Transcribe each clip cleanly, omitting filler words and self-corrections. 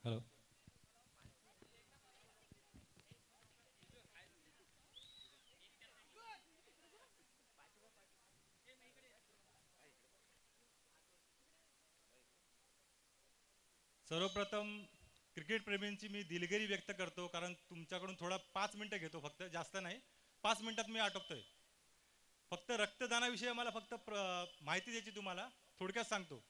Hello. सर्वप्रथम cricket प्रेमींची मी दिलगिरी व्यक्त करतो, कारण तुमच्याकडून थोडा 5 मिनिटं घेतो, फक्त जास्त नाही. 5 मिनिटात मी आटोपतोय. फक्त रक्तदानाविषयी मला फक्त माहिती द्यायची तुम्हाला. थोडक्यात सांगतो.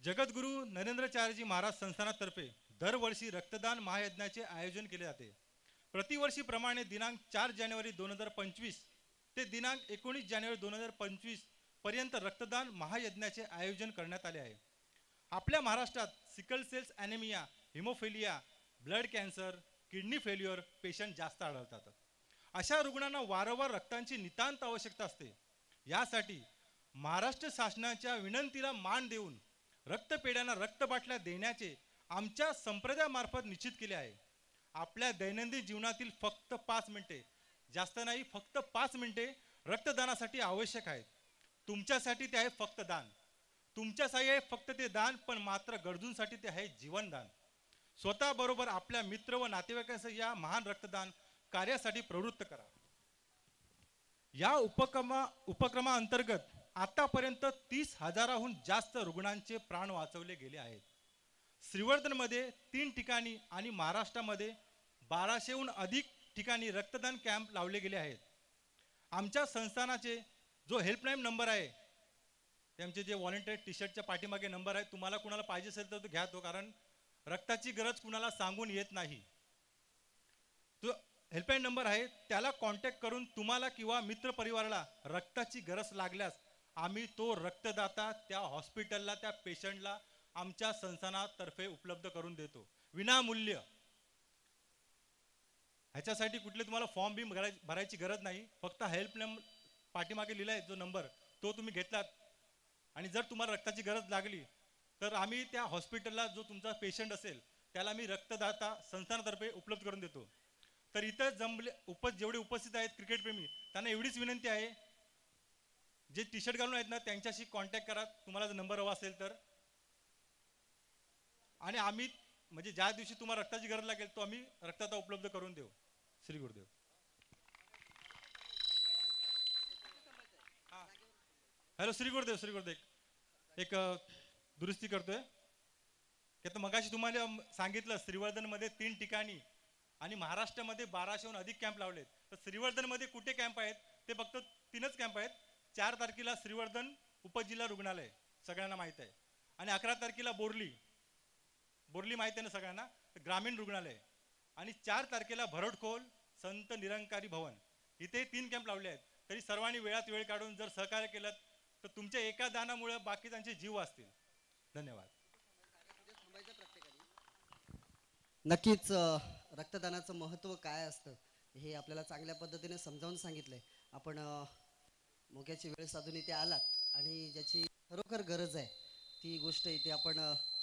जगद्गुरू नरेंद्रचार्यजी महाराज संस्थानातर्फे दरवर्षी रक्तदान महायज्ञाचे आयोजन केले जाते. प्रतिवर्षीप्रमाणे दिनांक 4 जानेवारी 2025 ते दिनांक 19 जानेवारी 2025 पर्यंत रक्तदान महायज्ञाचे आयोजन करण्यात आले आहे. आपल्या महाराष्ट्रात sickle cells anaemia, haemophilia, blood cancer, kidney failure patient जास्त आढळतात. अशा रुग्णांना वारंवार रक्तांची नितांत आवश्यकता असते. यासाठी महाराष्ट्र शासनाच्या विनंतीला मान देऊन रक्तपेढ्यांना रक्तबाटल्या देण्याचे आमच्या संप्रदायामार्फत निश्चित केले आहे. आपल्या दैनंदिन जीवनातील फक्त 5 मिनिटे, जास्त नाही, फक्त 5 मिनिटे रक्तदानासाठी आवश्यक आहेत. तुमच्यासाठी ते आहे फक्त दान. तुमच्यासाठी आहे फक्त ते दान, पण मात्र गरजूंसाठी ते आहे जीवनदान. स्वतःबरोबर आपल्या मित्र व नातेवाईकांसह या महान रक्तदान कार्यासाठी प्रवृत्त करा. या उपक्रमाअंतर्गत आतापर्यंत 30,000हून जास्त रुग्णांचे प्राण वाचवले गेले आहेत. श्रीवर्धनमध्ये 3 ठिकाणी आणि महाराष्ट्रामध्ये 1200हून अधिक ठिकाणी रक्तदान कॅम्प लावले गेले आहेत. आमच्या संस्थानाचे जो हेल्पलाईन नंबर आहे, त्यांचे जे व्हॉलेंटियर टी शर्टच्या पाठीमागे नंबर आहे, तुम्हाला कुणाला पाहिजे असेल तर तो घ्या तो, कारण रक्ताची गरज कुणाला सांगून येत नाही. तो हेल्पलाईन नंबर आहे, त्याला कॉन्टॅक्ट करून तुम्हाला किंवा मित्रपरिवाराला रक्ताची गरज लागल्यास आम्ही तो रक्तदाता त्या हॉस्पिटलला, त्या पेशंटला आमच्या संस्थानातर्फे उपलब्ध करून देतो विनामूल्य. ह्याच्यासाठी कुठले तुम्हाला फॉर्म बी भरायची गरज नाही. फक्त हेल्पलाईन पाठीमागे लिहिला आहे जो नंबर, तो तुम्ही घेतलात आणि जर तुम्हाला रक्ताची गरज लागली तर आम्ही त्या हॉस्पिटलला जो तुमचा पेशंट असेल त्याला मी रक्तदाता संस्थानातर्फे उपलब्ध करून देतो. तर इथं जेवढे उपस्थित आहेत क्रिकेटप्रेमी, त्यांना एवढीच विनंती आहे, जे टी शर्ट घालून आहेत ना त्यांच्याशी कॉन्टॅक्ट करा तुम्हाला जर नंबर हवा असेल तर. आणि आम्ही म्हणजे ज्या दिवशी तुम्हाला रक्ताची गरज लागेल तो आम्ही रक्तदाता उपलब्ध करून देऊ. श्री गुरुदेव. हॅलो, श्री गुरुदेव. श्री गुरुदेव एक दुरुस्ती करतोय की आता मगाशी तुम्हाला सांगितलं श्रीवर्धनमध्ये 3 ठिकाणी आणि महाराष्ट्रामध्ये 1200हून अधिक कॅम्प लावलेत. तर श्रीवर्धनमध्ये कुठे कॅम्प आहेत ते फक्त 3च कॅम्प आहेत. 4 तारखेला श्रीवर्धन उपजिल्हा रुग्णालय सगळ्यांना माहीत आहे, आणि 11 तारखेला बोरली माहीत आहे ना सगळ्यांना, ग्रामीण रुग्णालय, आणि 4 तारखेला भरडखोल संत निरंकारी भवन, इथे 3 कॅम्प लावले आहेत. तरी सर्वांनी वेळात वेळ काढून जर सहकार्य केलं तर तुमच्या एका दानामुळे बाकीच्यांचे जीव वाचतील. धन्यवाद. नक्कीच रक्तदानाचं महत्त्व काय असतं हे आपल्याला चांगल्या पद्धतीने समजावून सांगितलंय. आपण मोक्याची वेळ साधून इथे आलात आणि ज्याची खरोखर गरज आहे ती गोष्ट इथे आपण